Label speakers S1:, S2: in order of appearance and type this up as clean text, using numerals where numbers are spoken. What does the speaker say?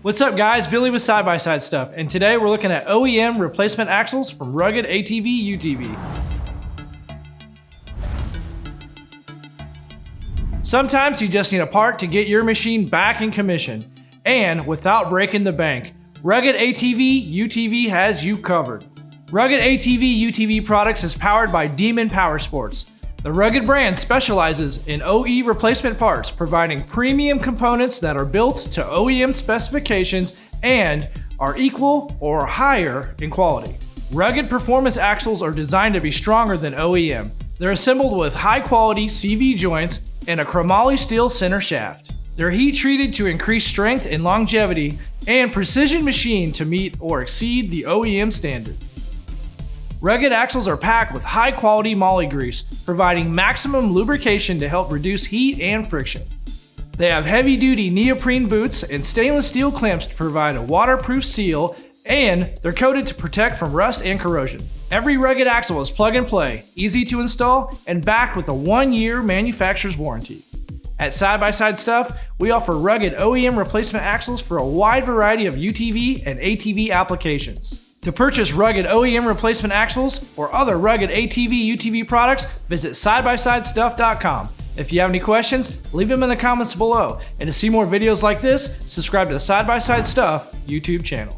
S1: What's up guys, Billy with Side by Side Stuff, and today we're looking at OEM replacement axles from rugged ATV UTV. Sometimes you just need a part to get your machine back in commission, and without breaking the bank. Rugged ATV UTV has you covered. Rugged ATV UTV Products is powered by Demon Power Sports. The Rugged brand specializes in OE replacement parts, providing premium components that are built to OEM specifications and are equal or higher in quality. Rugged performance axles are designed to be stronger than OEM. They're assembled with high-quality CV joints and a chromoly steel center shaft. They're heat-treated to increase strength and longevity and precision machined to meet or exceed the OEM standard. Rugged axles are packed with high-quality moly grease, providing maximum lubrication to help reduce heat and friction. They have heavy-duty neoprene boots and stainless steel clamps to provide a waterproof seal, and they're coated to protect from rust and corrosion. Every Rugged axle is plug and play, easy to install, and backed with a 1-year manufacturer's warranty. At Side by Side Stuff, we offer rugged OEM replacement axles for a wide variety of UTV and ATV applications. To purchase rugged OEM replacement axles or other rugged ATV UTV products, visit sidebysidestuff.com. If you have any questions, leave them in the comments below. And to see more videos like this, subscribe to the Side by Side Stuff YouTube channel.